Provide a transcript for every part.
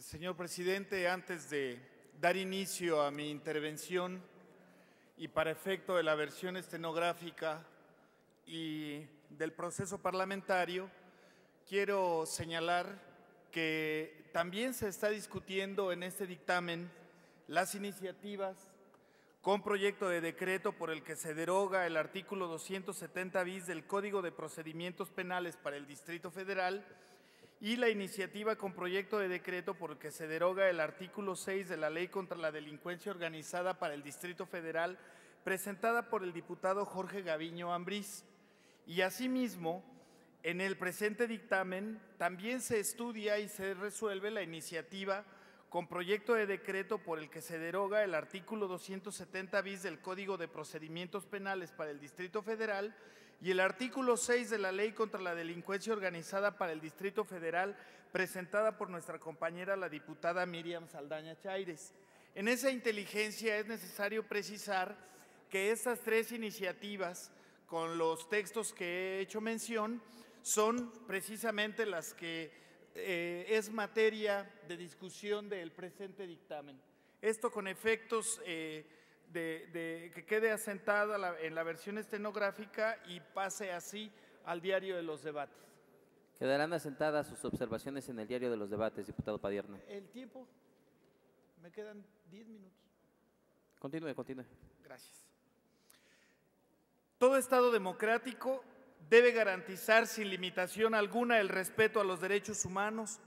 Señor presidente, antes de dar inicio a mi intervención y para efecto de la versión estenográfica y del proceso parlamentario, quiero señalar que también se está discutiendo en este dictamen las iniciativas con proyecto de decreto por el que se deroga el artículo 270 bis del Código de Procedimientos Penales para el Distrito Federal y la iniciativa con proyecto de decreto por el que se deroga el artículo 6 de la Ley contra la Delincuencia Organizada para el Distrito Federal, presentada por el diputado Jorge Gaviño Ambriz. Y asimismo, en el presente dictamen también se estudia y se resuelve la iniciativa con proyecto de decreto por el que se deroga el artículo 270 bis del Código de Procedimientos Penales para el Distrito Federal y el artículo 6 de la Ley contra la Delincuencia Organizada para el Distrito Federal, presentada por nuestra compañera la diputada Miriam Saldaña Chaires. En esa inteligencia es necesario precisar que estas tres iniciativas, con los textos que he hecho mención, son precisamente las que es materia de discusión del presente dictamen. Esto con efectos que quede asentada en la versión estenográfica y pase así al diario de los debates. Quedarán asentadas sus observaciones en el diario de los debates, diputado Padierna. El tiempo, me quedan 10 minutos. Continúe. Gracias. Todo Estado democrático debe garantizar sin limitación alguna el respeto a los derechos humanos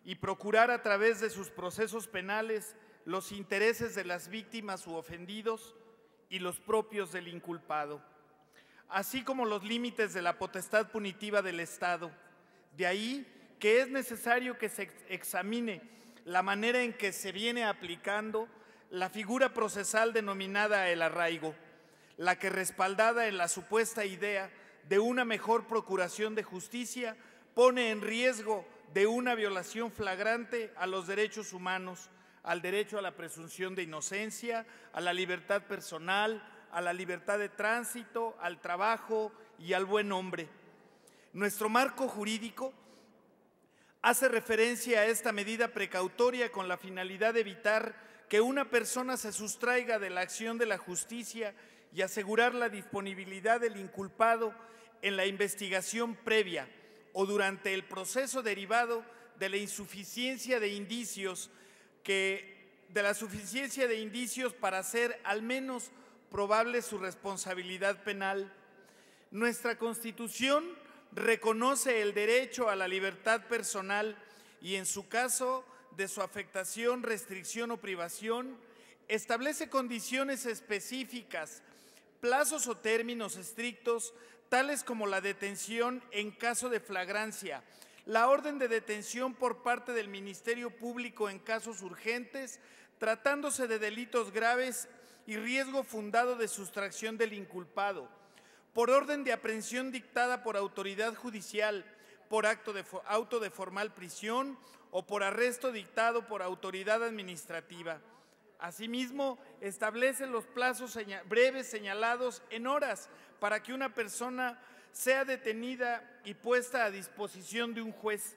y procurar a través de sus procesos penales los intereses de las víctimas u ofendidos y los propios del inculpado, así como los límites de la potestad punitiva del Estado. De ahí que es necesario que se examine la manera en que se viene aplicando la figura procesal denominada el arraigo, la que, respaldada en la supuesta idea de una mejor procuración de justicia, pone en riesgo de una violación flagrante a los derechos humanos, al derecho a la presunción de inocencia, a la libertad personal, a la libertad de tránsito, al trabajo y al buen nombre. Nuestro marco jurídico hace referencia a esta medida precautoria con la finalidad de evitar que una persona se sustraiga de la acción de la justicia y asegurar la disponibilidad del inculpado en la investigación previa o durante el proceso derivado de la insuficiencia de indicios para hacer al menos probable su responsabilidad penal. Nuestra Constitución reconoce el derecho a la libertad personal y, en su caso de su afectación, restricción o privación, establece condiciones específicas, plazos o términos estrictos, tales como la detención en caso de flagrancia, la orden de detención por parte del Ministerio Público en casos urgentes, tratándose de delitos graves y riesgo fundado de sustracción del inculpado, por orden de aprehensión dictada por autoridad judicial, por auto de formal prisión o por arresto dictado por autoridad administrativa. Asimismo, establece los plazos breves señalados en horas para que una persona sea detenida y puesta a disposición de un juez,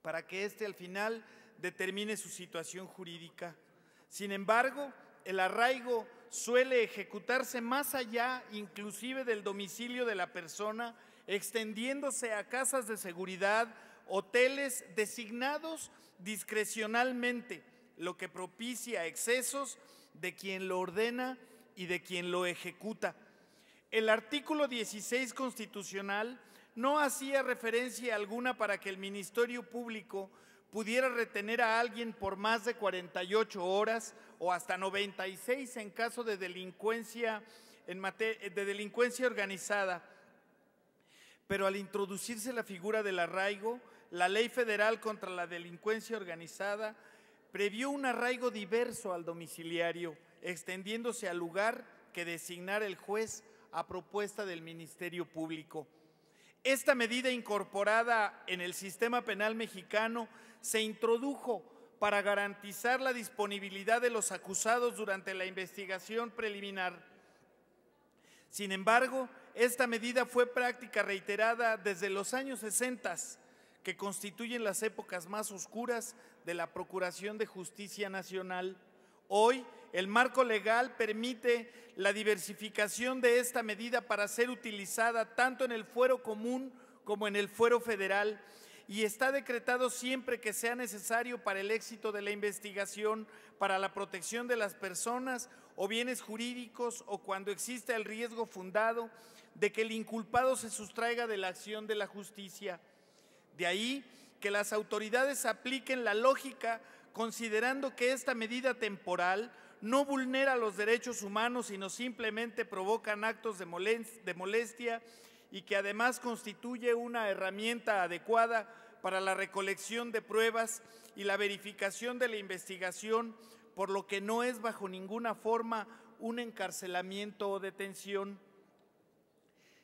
para que éste al final determine su situación jurídica. Sin embargo, el arraigo suele ejecutarse más allá inclusive del domicilio de la persona, extendiéndose a casas de seguridad, hoteles designados discrecionalmente, lo que propicia excesos de quien lo ordena y de quien lo ejecuta. El artículo 16 constitucional no hacía referencia alguna para que el Ministerio Público pudiera retener a alguien por más de 48 horas o hasta 96 en caso de delincuencia organizada. Pero al introducirse la figura del arraigo, la Ley Federal contra la Delincuencia Organizada previó un arraigo diverso al domiciliario, extendiéndose al lugar que designara el juez a propuesta del Ministerio Público. Esta medida, incorporada en el sistema penal mexicano, se introdujo para garantizar la disponibilidad de los acusados durante la investigación preliminar. Sin embargo, esta medida fue práctica reiterada desde los años 60, que constituyen las épocas más oscuras de la Procuración de Justicia Nacional. Hoy, el marco legal permite la diversificación de esta medida para ser utilizada tanto en el fuero común como en el fuero federal, y está decretado siempre que sea necesario para el éxito de la investigación, para la protección de las personas o bienes jurídicos, o cuando exista el riesgo fundado de que el inculpado se sustraiga de la acción de la justicia. De ahí que las autoridades apliquen la lógica considerando que esta medida temporal no vulnera los derechos humanos, sino simplemente provocan actos de molestia, y que además constituye una herramienta adecuada para la recolección de pruebas y la verificación de la investigación, por lo que no es bajo ninguna forma un encarcelamiento o detención.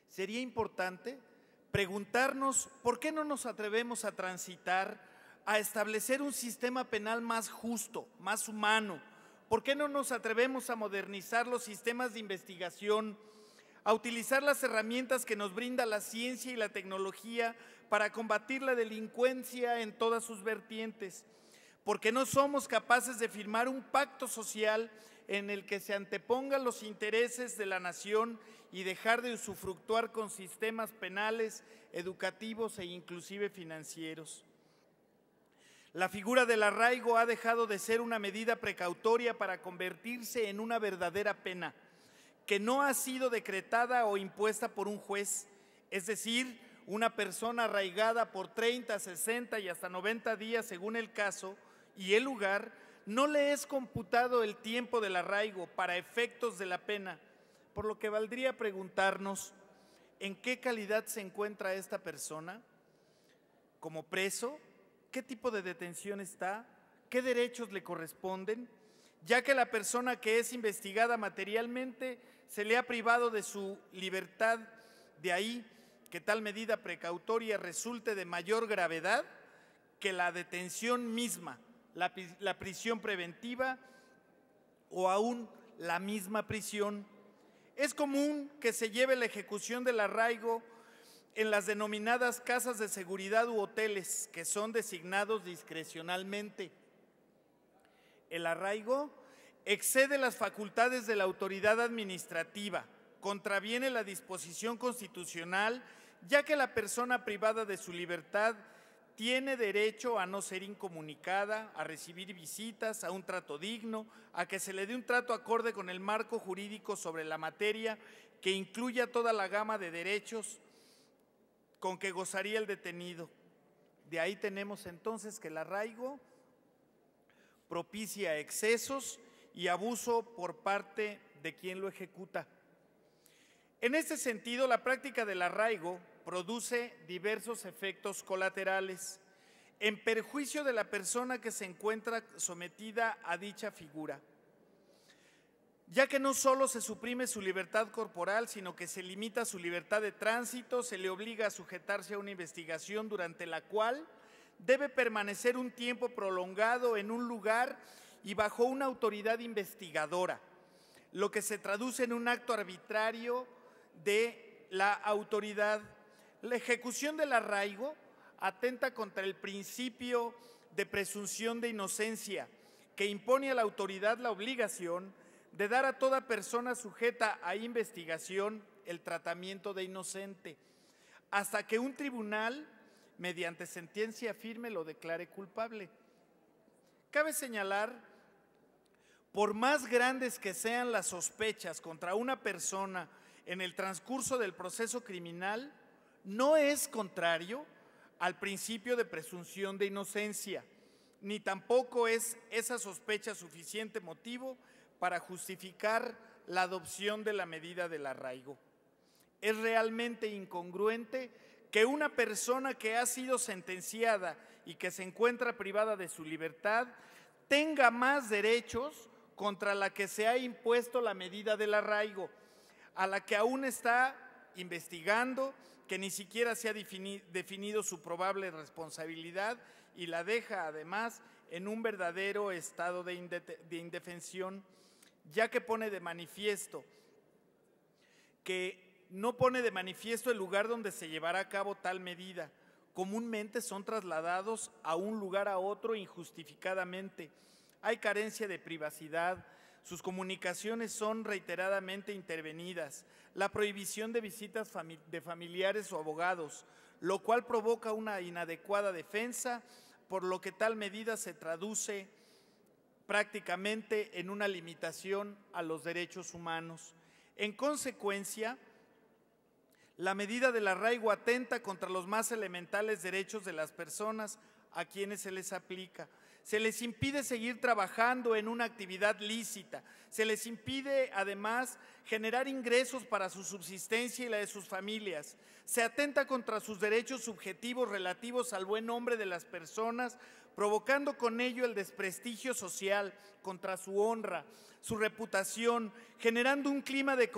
Sería importante preguntarnos por qué no nos atrevemos a transitar a establecer un sistema penal más justo, más humano. ¿Por qué no nos atrevemos a modernizar los sistemas de investigación, a utilizar las herramientas que nos brinda la ciencia y la tecnología para combatir la delincuencia en todas sus vertientes? Porque no somos capaces de firmar un pacto social en el que se antepongan los intereses de la nación y dejar de usufructuar con sistemas penales, educativos e inclusive financieros. La figura del arraigo ha dejado de ser una medida precautoria para convertirse en una verdadera pena, que no ha sido decretada o impuesta por un juez, es decir, una persona arraigada por 30, 60 y hasta 90 días según el caso y el lugar, no le es computado el tiempo del arraigo para efectos de la pena, por lo que valdría preguntarnos en qué calidad se encuentra esta persona, como preso, qué tipo de detención está, qué derechos le corresponden, ya que la persona que es investigada materialmente se le ha privado de su libertad. De ahí que tal medida precautoria resulte de mayor gravedad que la detención misma, la prisión preventiva o aún la misma prisión. Es común que se lleve la ejecución del arraigo en las denominadas casas de seguridad u hoteles, que son designados discrecionalmente. El arraigo excede las facultades de la autoridad administrativa, contraviene la disposición constitucional, ya que la persona privada de su libertad tiene derecho a no ser incomunicada, a recibir visitas, a un trato digno, a que se le dé un trato acorde con el marco jurídico sobre la materia, que incluya toda la gama de derechos con que gozaría el detenido. De ahí tenemos entonces que el arraigo propicia excesos y abuso por parte de quien lo ejecuta. En este sentido, la práctica del arraigo produce diversos efectos colaterales en perjuicio de la persona que se encuentra sometida a dicha figura, ya que no solo se suprime su libertad corporal, sino que se limita su libertad de tránsito, se le obliga a sujetarse a una investigación durante la cual debe permanecer un tiempo prolongado en un lugar y bajo una autoridad investigadora, lo que se traduce en un acto arbitrario de la autoridad. La ejecución del arraigo atenta contra el principio de presunción de inocencia, que impone a la autoridad la obligación de dar a toda persona sujeta a investigación el tratamiento de inocente, hasta que un tribunal, mediante sentencia firme, lo declare culpable. Cabe señalar, por más grandes que sean las sospechas contra una persona en el transcurso del proceso criminal, no es contrario al principio de presunción de inocencia, ni tampoco es esa sospecha suficiente motivo para justificar la adopción de la medida del arraigo. Es realmente incongruente que una persona que ha sido sentenciada y que se encuentra privada de su libertad tenga más derechos contra la que se ha impuesto la medida del arraigo, a la que aún está investigando, que ni siquiera se ha definido su probable responsabilidad y la deja además en un verdadero estado de indefensión, ya que no pone de manifiesto el lugar donde se llevará a cabo tal medida, Comúnmente son trasladados a un lugar a otro injustificadamente. Hay carencia de privacidad, sus comunicaciones son reiteradamente intervenidas, la prohibición de visitas de familiares o abogados, lo cual provoca una inadecuada defensa, por lo que tal medida se traduce prácticamente en una limitación a los derechos humanos. En consecuencia, la medida del arraigo atenta contra los más elementales derechos de las personas a quienes se les aplica. Se les impide seguir trabajando en una actividad lícita, se les impide además generar ingresos para su subsistencia y la de sus familias. Se atenta contra sus derechos subjetivos relativos al buen nombre de las personas, provocando con ello el desprestigio social, contra su honra, su reputación, generando un clima de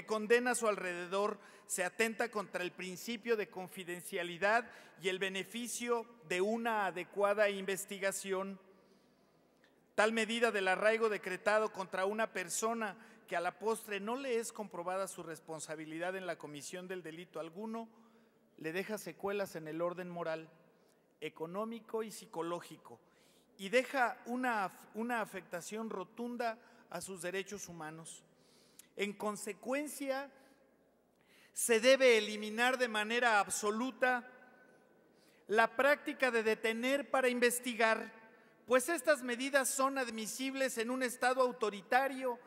condena a su alrededor. Se atenta contra el principio de confidencialidad y el beneficio de una adecuada investigación. Tal medida del arraigo decretado contra una persona que a la postre no le es comprobada su responsabilidad en la comisión del delito alguno, le deja secuelas en el orden moral, económico y psicológico, y deja una afectación rotunda a sus derechos humanos. En consecuencia, se debe eliminar de manera absoluta la práctica de detener para investigar, pues estas medidas son admisibles en un Estado autoritario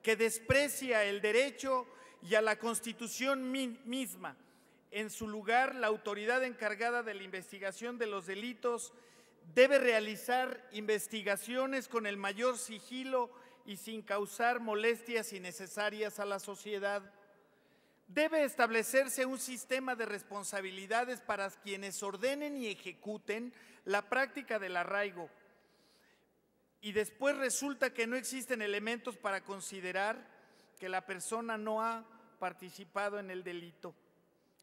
que desprecia el derecho y a la Constitución misma. En su lugar, la autoridad encargada de la investigación de los delitos debe realizar investigaciones con el mayor sigilo y sin causar molestias innecesarias a la sociedad. Debe establecerse un sistema de responsabilidades para quienes ordenen y ejecuten la práctica del arraigo. Y después resulta que no existen elementos para considerar que la persona no ha participado en el delito.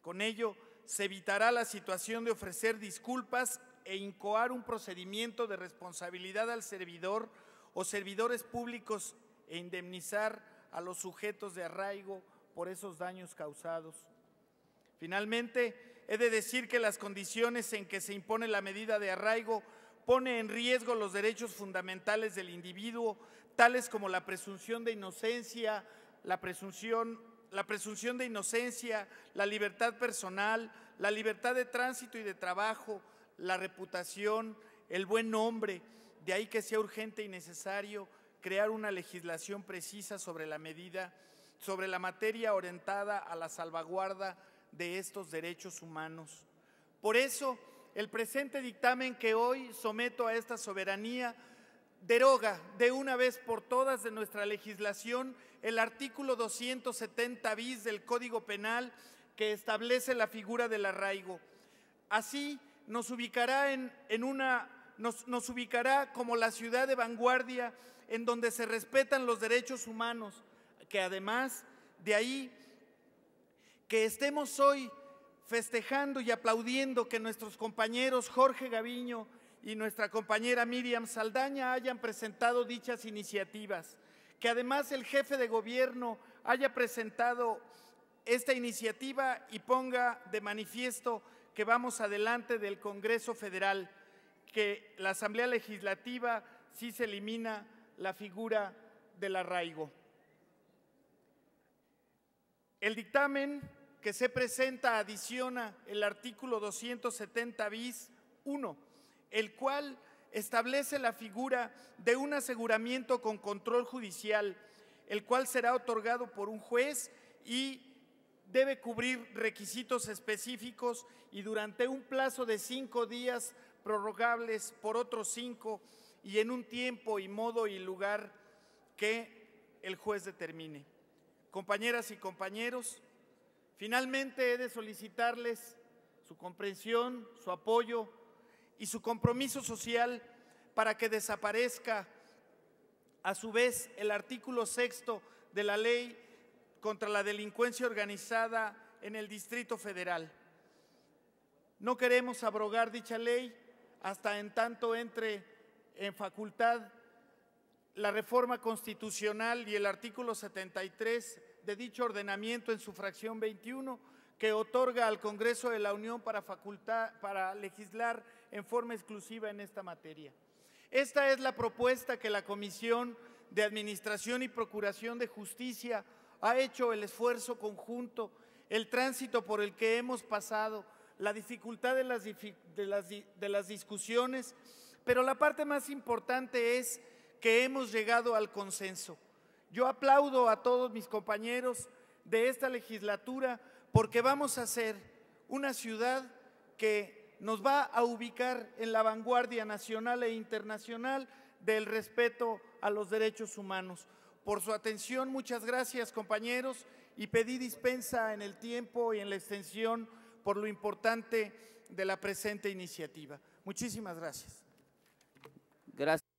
Con ello, se evitará la situación de ofrecer disculpas e incoar un procedimiento de responsabilidad al servidor o servidores públicos e indemnizar a los sujetos de arraigo por esos daños causados. Finalmente, he de decir que las condiciones en que se impone la medida de arraigo pone en riesgo los derechos fundamentales del individuo, tales como la presunción de inocencia, la presunción de inocencia, la libertad personal, la libertad de tránsito y de trabajo, la reputación, el buen nombre. De ahí que sea urgente y necesario crear una legislación precisa sobre la medida, sobre la materia orientada a la salvaguarda de estos derechos humanos. Por eso, el presente dictamen que hoy someto a esta soberanía deroga de una vez por todas de nuestra legislación el artículo 270 bis del Código Penal que establece la figura del arraigo. Así nos ubicará nos ubicará como la ciudad de vanguardia en donde se respetan los derechos humanos, que además de ahí que estemos hoy festejando y aplaudiendo que nuestros compañeros Jorge Gaviño y nuestra compañera Miriam Saldaña hayan presentado dichas iniciativas, que además el jefe de gobierno haya presentado esta iniciativa y ponga de manifiesto que vamos adelante del Congreso Federal, que la Asamblea Legislativa sí se elimina la figura del arraigo. El dictamen que se presenta adiciona el artículo 270 bis 1, el cual establece la figura de un aseguramiento con control judicial, el cual será otorgado por un juez y debe cubrir requisitos específicos y durante un plazo de 5 días prorrogables por otros 5 y en un tiempo y modo y lugar que el juez determine. Compañeras y compañeros, finalmente he de solicitarles su comprensión, su apoyo y su compromiso social para que desaparezca a su vez el artículo 6º de la Ley contra la Delincuencia Organizada en el Distrito Federal. No queremos abrogar dicha ley hasta en tanto entre en facultad la reforma constitucional y el artículo 73 de dicho ordenamiento en su fracción 21, que otorga al Congreso de la Unión para legislar en forma exclusiva en esta materia. Esta es la propuesta que la Comisión de Administración y Procuración de Justicia ha hecho el esfuerzo conjunto, el tránsito por el que hemos pasado, la dificultad de las discusiones, pero la parte más importante es que hemos llegado al consenso. Yo aplaudo a todos mis compañeros de esta legislatura porque vamos a ser una ciudad que nos va a ubicar en la vanguardia nacional e internacional del respeto a los derechos humanos. Por su atención, muchas gracias, compañeros, y pedí dispensa en el tiempo y en la extensión por lo importante de la presente iniciativa. Muchísimas gracias. Gracias.